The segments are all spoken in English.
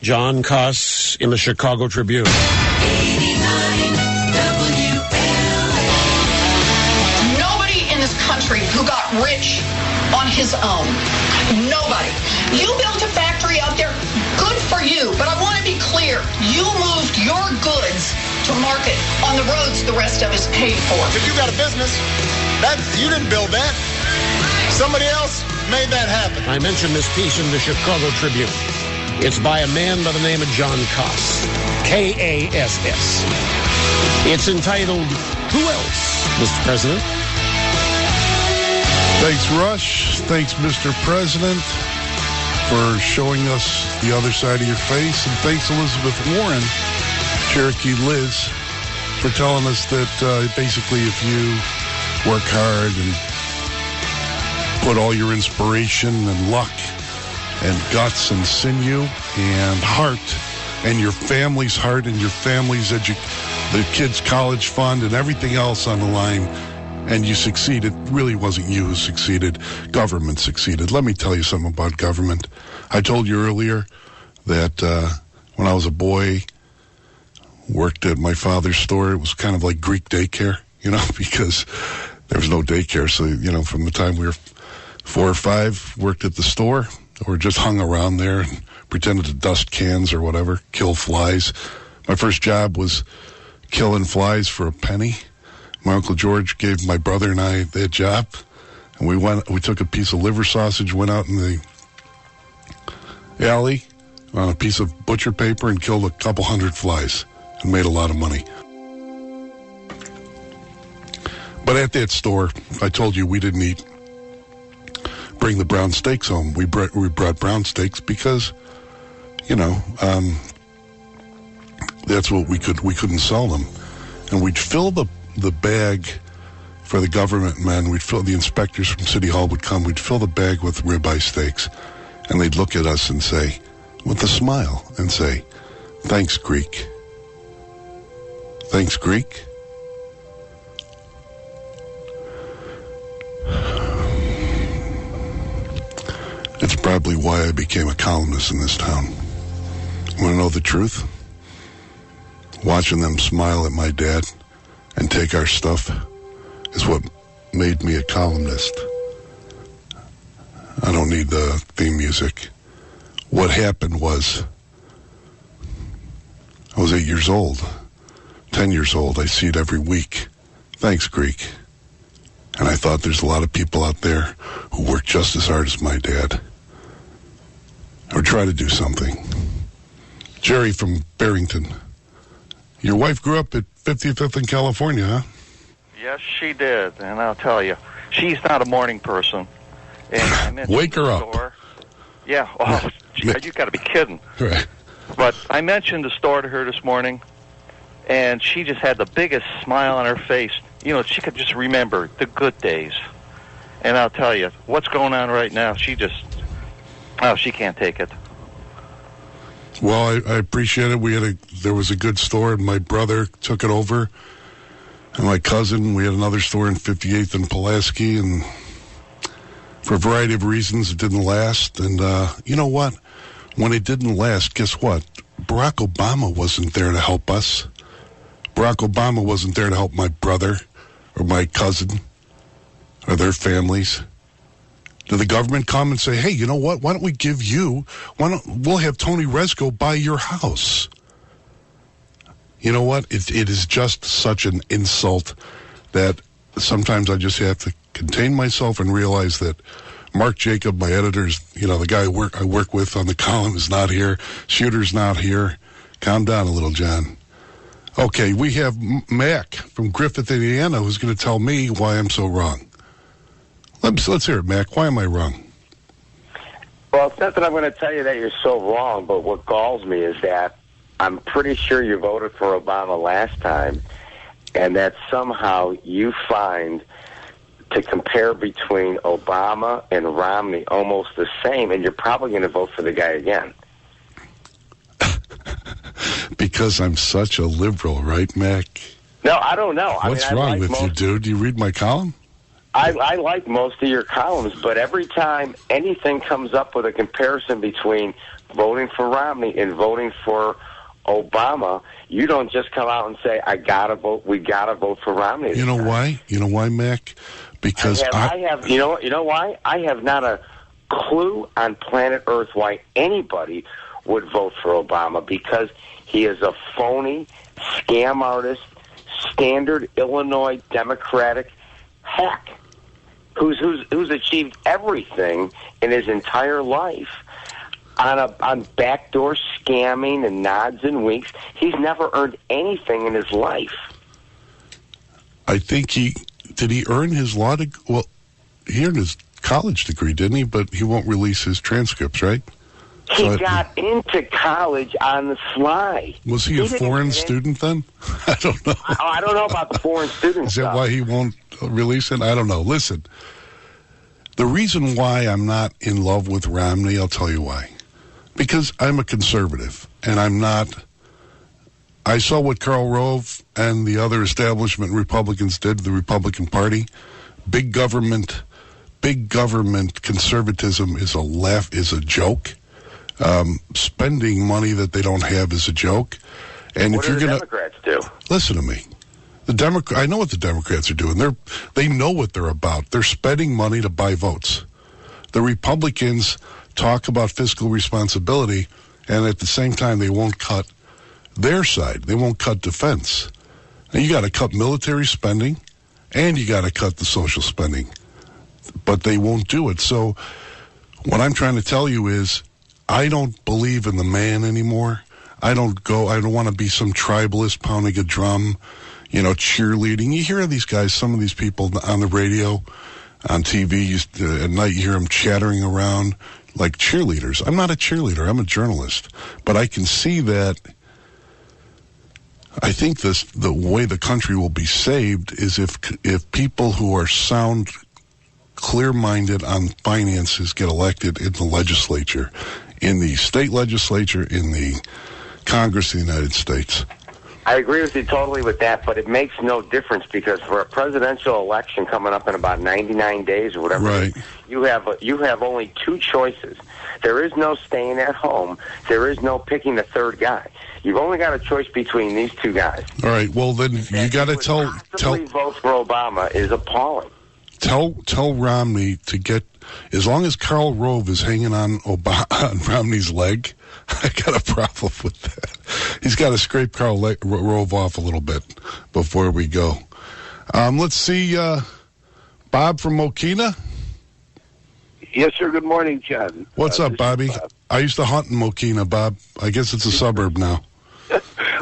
John Kass in the Chicago Tribune. 89 WLA. Nobody in this country who got rich on his own. Nobody. You built a factory out there. Good for you. But I want to be clear. You moved your goods to market on the roads the rest of us paid for. If you got a business, you didn't build that. Somebody else made that happen. I mentioned this piece in the Chicago Tribune. It's by a man by the name of John Kass. Kass. It's entitled, Who Else, Mr. President? Thanks, Rush. Thanks, Mr. President, for showing us the other side of your face. And thanks, Elizabeth Warren, Cherokee Liz, for telling us that basically if you work hard and put all your inspiration and luck and guts and sinew and heart and your family's heart and your family's the kids' college fund and everything else on the line, and you succeed. It really wasn't you who succeeded. Government succeeded. Let me tell you something about government. I told you earlier that when I was a boy, worked at my father's store. It was kind of like Greek daycare, because there was no daycare. So, from the time we were 4 or 5, worked at the store, or just hung around there and pretended to dust cans or whatever, kill flies. My first job was killing flies for a penny. My Uncle George gave my brother and I that job, and we took a piece of liver sausage, went out in the alley on a piece of butcher paper and killed a couple hundred flies and made a lot of money. But at that store, I told you we didn't bring the brown steaks home. We brought brown steaks because, that's what we couldn't sell them. And we'd fill the bag for the government men. The inspectors from City Hall would come. We'd fill the bag with ribeye steaks. And they'd look at us and say, with a smile, and say, "Thanks, Greek." Thanks, Greek. It's probably why I became a columnist in this town. You want to know the truth? Watching them smile at my dad and take our stuff is what made me a columnist. I don't need the theme music. What happened was, I was 8 years old, 10 years old. I see it every week. Thanks, Greek. And I thought there's a lot of people out there who work just as hard as my dad, or try to do something. Jerry from Barrington. Your wife grew up at 55th in California, huh? Yes, she did. And I'll tell you, she's not a morning person. And I Wake her up. Store. Yeah. Oh, you got to be kidding. Right. But I mentioned the store to her this morning, and she just had the biggest smile on her face. She could just remember the good days. And I'll tell you, what's going on right now, she can't take it. Well, I appreciate it. There was a good store, and my brother took it over. And my cousin, we had another store in 58th and Pulaski, and for a variety of reasons, it didn't last. And you know what? When it didn't last, guess what? Barack Obama wasn't there to help us. Barack Obama wasn't there to help my brother or my cousin or their families. Did the government come and say, hey, you know what? Why don't we we'll have Tony Rezko buy your house? You know what? It is just such an insult that sometimes I just have to contain myself and realize that Mark Jacob, my editor's, the guy I work with on the column, is not here. Shooter's not here. Calm down a little, John. Okay, we have Mac from Griffith, Indiana, who's going to tell me why I'm so wrong. Let's hear it, Mac. Why am I wrong? Well, it's not that I'm going to tell you that you're so wrong, but what galls me is that I'm pretty sure you voted for Obama last time, and that somehow you find to compare between Obama and Romney almost the same, and you're probably going to vote for the guy again. Because I'm such a liberal, right, Mac? No, I don't know. What's wrong with you, dude? Do you read my column? I like most of your columns, but every time anything comes up with a comparison between voting for Romney and voting for Obama, you don't just come out and say, I gotta vote, we gotta vote for Romney. You know why? You know why, Mac? Because I have you know why? I have not a clue on planet Earth why anybody would vote for Obama, because he is a phony, scam artist, standard Illinois Democratic hack who's achieved everything in his entire life on backdoor scamming and nods and winks. He's never earned anything in his life. I think he earn his law degree? Well, he earned his college degree, didn't he? But he won't release his transcripts, right? He got into college on the sly. Was he a foreign student then? I don't know. I don't know about the foreign student Is stuff. that why he won't release it? I don't know. Listen, the reason why I'm not in love with Romney, I'll tell you why. Because I'm a conservative, and I'm not. I saw what Karl Rove and the other establishment Republicans did to the Republican Party. Big government conservatism is a joke. Spending money that they don't have is a joke. And what if you're do the gonna Democrats do? listen to me, I know what the Democrats are doing. They know what they're about. They're spending money to buy votes. The Republicans talk about fiscal responsibility, and at the same time, they won't cut their side. They won't cut defense. Now, you got to cut military spending, and you got to cut the social spending, but they won't do it. So what I'm trying to tell you is I don't believe in the man anymore. I don't want to be some tribalist pounding a drum, cheerleading. You hear these guys, some of these people on the radio, on TV, at night you hear them chattering around like cheerleaders. I'm not a cheerleader. I'm a journalist. But I can see that. I think the way the country will be saved is if people who are sound, clear-minded on finances get elected in the legislature, in the state legislature, in the Congress of the United States. I agree with you totally with that, but it makes no difference because for a presidential election coming up in about 99 days or whatever, right, you have only two choices. There is no staying at home. There is no picking the third guy. You've only got a choice between these two guys. All right. Well, then you got to tell vote for Obama is appalling. Tell Romney to get, as long as Karl Rove is hanging on Romney's leg, I got a problem with that. He's got to scrape Karl Rove off a little bit before we go. Let's see, Bob from Mokina. Yes, sir. Good morning, John. What's up, Bobby? I used to hunt in Mokina, Bob. I guess it's a suburb now.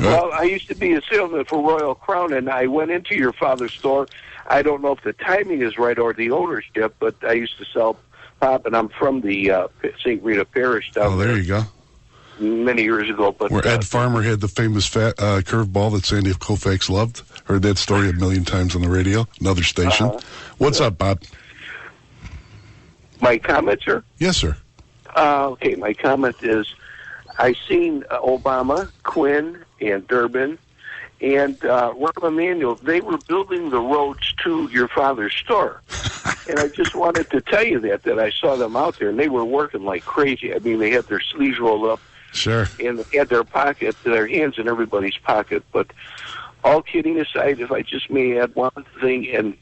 Well, I used to be a salesman for Royal Crown, and I went into your father's store. I don't know if the timing is right or the ownership, but I used to sell pop, and I'm from the St. Rita Parish down there. You go. Many years ago. But where Ed Farmer had the famous curveball that Sandy Koufax loved. Heard that story a million times on the radio. Another station. What's up, Bob? My comment, sir? Yes, sir. Okay, my comment is I seen Obama, Quinn, and Durbin, and Rahm Emanuel. They were building the roads to your father's store. And I just wanted to tell you that I saw them out there, and they were working like crazy. I mean, they had their sleeves rolled up. Sure. And they had their hands in everybody's pocket. But all kidding aside, if I just may add one thing and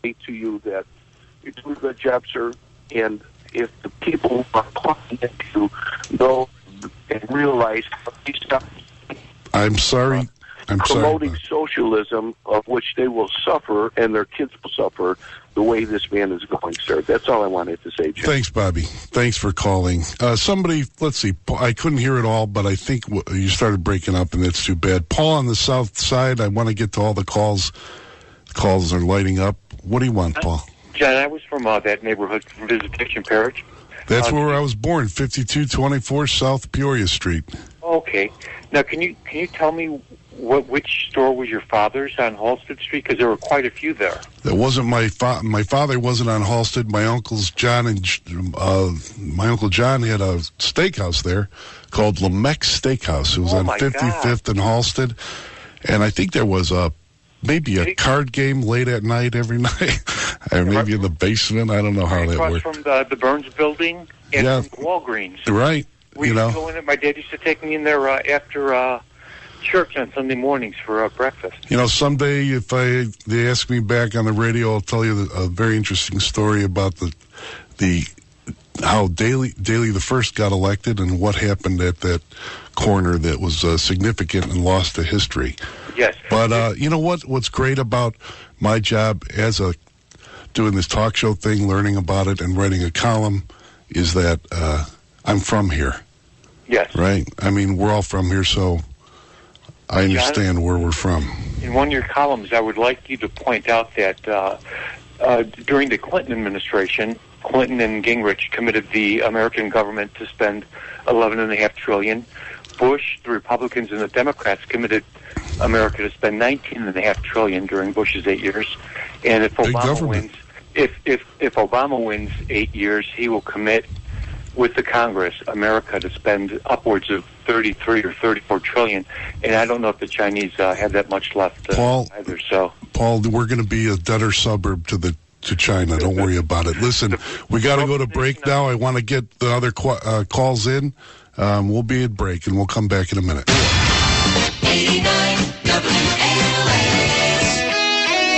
say to you that you're doing a good job, sir, and if the people are calling to know and realize how these stuff I'm sorry. promoting socialism, of which they will suffer and their kids will suffer the way this man is going, sir. That's all I wanted to say, Jim. Thanks, Bobby. Thanks for calling. Somebody, let's see, I couldn't hear it all, but I think you started breaking up, and that's too bad. Paul on the south side, I want to get to all the calls. The calls are lighting up. What do you want, Paul? John, I was from that neighborhood, from Visitation Parish. That's where I was born, 5224 South Peoria Street. Okay. Now, can you tell me which store was your father's on Halsted Street? Because there were quite a few there. That wasn't my father wasn't on Halsted. My uncles John and my Uncle John had a steakhouse there called Lamec Steakhouse. It was on 55th and Halsted, and I think there was maybe a card game late at night every night, or maybe in the basement. I don't know how that worked. Across from the Burns Building and from Walgreens. Right. We used to go in there. My dad used to take me in there after church on Sunday mornings for breakfast. Someday if they ask me back on the radio, I'll tell you a very interesting story about how Daley the First got elected and what happened at that corner that was significant and lost to history. Yes. But you know what? What's great about my job as doing this talk show thing, learning about it, and writing a column is that I'm from here. Yes. Right? I mean, we're all from here, so I understand where we're from. In one of your columns, I would like you to point out that during the Clinton administration, Clinton and Gingrich committed the American government to spend $11.5 trillion. Bush, the Republicans, and the Democrats committed America to spend $19.5 trillion during Bush's 8 years. And if Obama wins, if Obama wins 8 years, he will commit with the Congress America to spend upwards of 33 or 34 trillion. And I don't know if the Chinese have that much left either. So, Paul, we're going to be a debtor suburb to China. Don't worry about it. Listen, we got to go to break now. I want to get the other calls in. We'll be at break, and we'll come back in a minute. 89 WLS.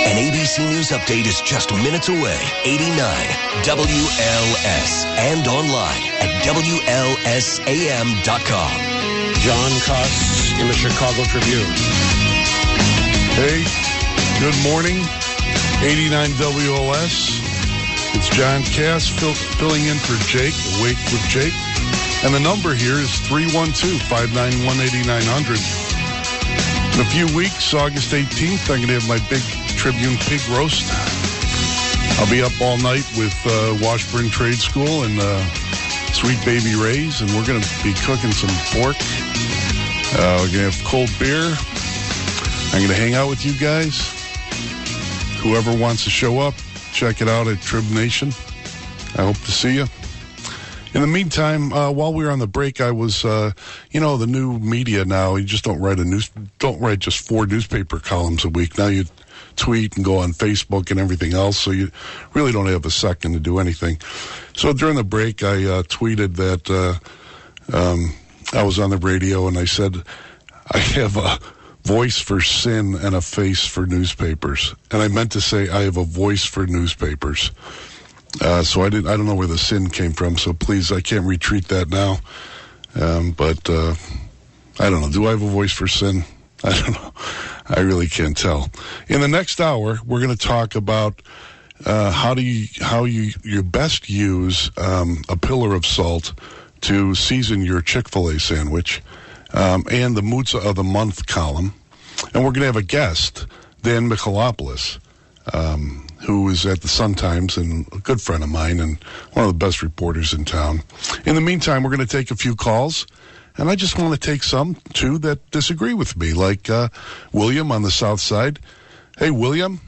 An ABC News update is just minutes away. 89 WLS. And online at WLSAM.com. John Kass in the Chicago Tribune. Hey, good morning. 89 WLS. It's John Kass filling in for Jake, Awake with Jake. And the number here is 312-591-8900. In a few weeks, August 18th, I'm going to have my big Tribune pig roast. I'll be up all night with Washburn Trade School and Sweet Baby Ray's, and we're going to be cooking some pork. We're going to have cold beer. I'm going to hang out with you guys. Whoever wants to show up, check it out at Trib Nation. I hope to see you. In the meantime, while we were on the break, I was, the new media now. You just don't write just 4 newspaper columns a week. Now you tweet and go on Facebook and everything else, so you really don't have a second to do anything. So during the break, I tweeted that I was on the radio and I said I have a voice for sin and a face for newspapers. And I meant to say I have a voice for newspapers. So I don't know where the sin came from, so please, I can't retreat that now. But I don't know. Do I have a voice for sin? I don't know. I really can't tell. In the next hour, we're going to talk about how you best use a pillar of salt to season your Chick-fil-A sandwich, and the Moods of the Month column. And we're going to have a guest, Dan Michalopoulos, who is at the Sun-Times and a good friend of mine and one of the best reporters in town. In the meantime, we're going to take a few calls, and I just want to take some, too, that disagree with me, like William on the South Side. Hey, William,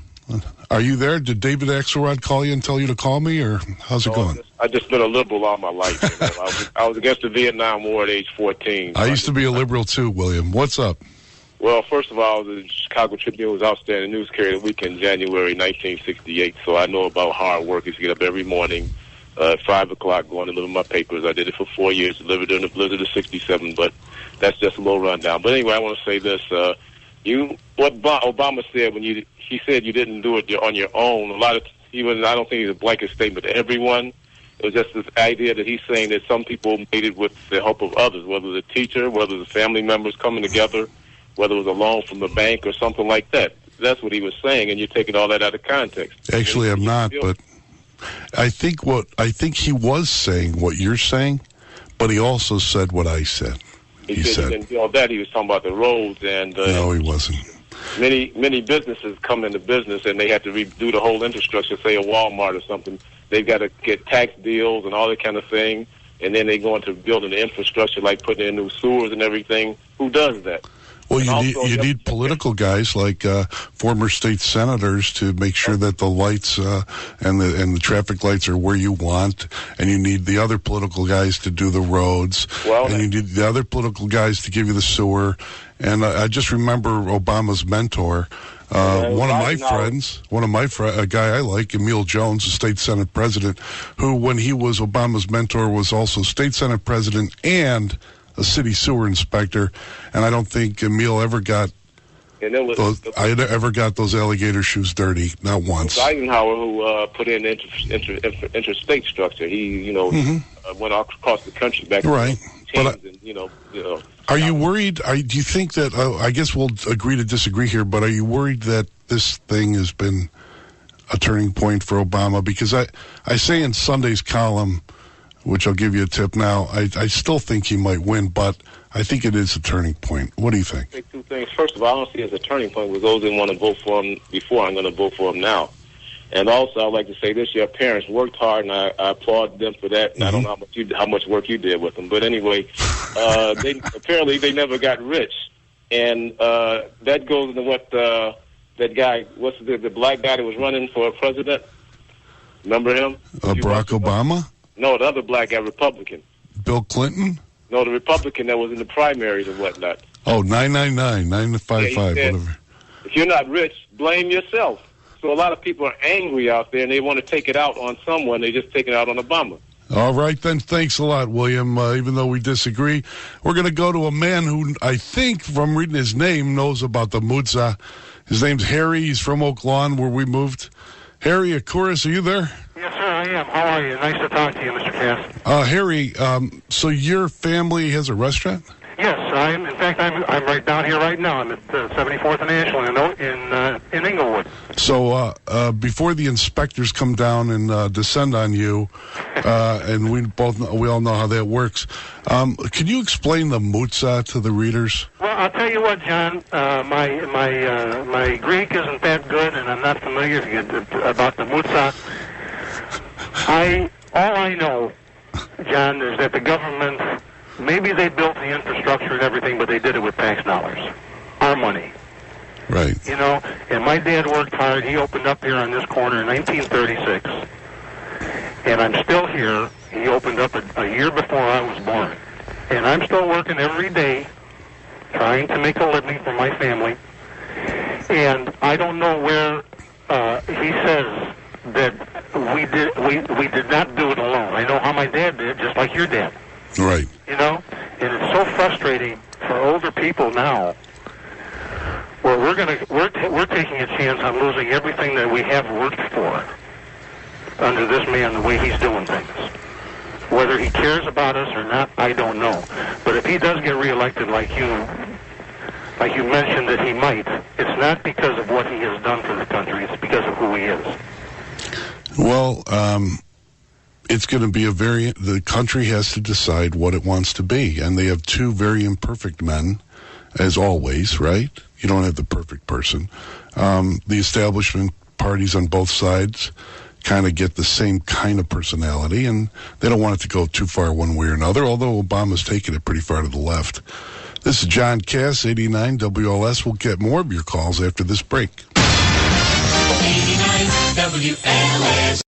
are you there? Did David Axelrod call you and tell you to call me, or how's it going? I just been a liberal all my life. I was against the Vietnam War at age 14. I used to be a liberal, too, William. What's up? Well, first of all, the Chicago Tribune was outstanding news carrier the week in January 1968, so I know about hard work. I used to get up every morning at 5 o'clock going to deliver my papers. I did it for 4 years, delivered during the blizzard of 67, but that's just a little rundown. But anyway, I want to say this. What Obama said when he said you didn't do it on your own, I don't think it's a blanket statement to everyone. It was just this idea that he's saying that some people made it with the help of others, whether the teacher, whether the family members coming together, whether it was a loan from the bank or something like that. That's what he was saying, and you're taking all that out of context. Actually, I'm not, but I think he was saying what you're saying, but he also said what I said. He said he didn't do all that. He was talking about the roads, and no, he wasn't. Many businesses come into business, and they have to redo the whole infrastructure, say a Walmart or something. They've got to get tax deals and all that kind of thing, and then they go into building the infrastructure, like putting in new sewers and everything. Who does that? Well, you need political guys like former state senators to make sure that the lights and the traffic lights are where you want, and you need the other political guys to do the roads, and you need the other political guys to give you the sewer. And I just remember Obama's mentor, one of my friends, a guy I like, Emil Jones, the state senate president, who, when he was Obama's mentor, was also state senate president and a city sewer inspector. And I don't think Emil ever got those alligator shoes dirty, not once. It was Eisenhower who put in interstate structure. He, went across the country back. Right. And, Are you worried? Do you think that, I guess we'll agree to disagree here, but are you worried that this thing has been a turning point for Obama? Because I say in Sunday's column, which I'll give you a tip now, I still think he might win, but I think it is a turning point. What do you think? I think two things. First of all, I don't see it as a turning point with those that want to vote for him before. I'm going to vote for him now. And also, I'd like to say this: your parents worked hard, and I applaud them for that. And I don't know how much work you did with them, but anyway, they never got rich, and that goes into what that guy, what's the black guy that was running for president? Remember him? Barack Obama? No, the other black guy, Republican. Bill Clinton? No, the Republican that was in the primaries and whatnot. Oh, 999, 955, whatever. If you're not rich, blame yourself. So a lot of people are angry out there, and they want to take it out on someone. They just take it out on Obama. All right, then. Thanks a lot, William. Even though we disagree, we're going to go to a man who I think, from reading his name, knows about the Mutza. His name's Harry. He's from Oak Lawn, where we moved. Harry Akuris, are you there? Yes, sir, I am. How are you? Nice to talk to you, Mr. Kass. Harry, so your family has a restaurant? Yes, I'm. In fact, I'm right down here right now. I'm at 74th and Ashland in Inglewood. So before the inspectors come down and descend on you, and we all know how that works. Can you explain the Mutza to the readers? Well, I'll tell you what, John. My Greek isn't that good, and I'm not familiar about the Mutza. All I know, John, is that the government. Maybe they built the infrastructure and everything, but they did it with tax dollars, our money. Right. And my dad worked hard. He opened up here on this corner in 1936, and I'm still here. He opened up a year before I was born, and I'm still working every day, trying to make a living for my family. And I don't know where he says that we did not do it alone. I know how my dad did, just like your dad. Right. And it's so frustrating for older people now, where we're taking a chance on losing everything that we have worked for under this man, the way he's doing things. Whether he cares about us or not, I don't know. But if he does get reelected, like you mentioned that he might, it's not because of what he has done for the country. It's because of who he is. Well, it's going to be the country has to decide what it wants to be. And they have two very imperfect men, as always, right? You don't have the perfect person. The establishment parties on both sides kind of get the same kind of personality, and they don't want it to go too far one way or another, although Obama's taken it pretty far to the left. This is John Kass, 89 WLS. We'll get more of your calls after this break. 89 WLS.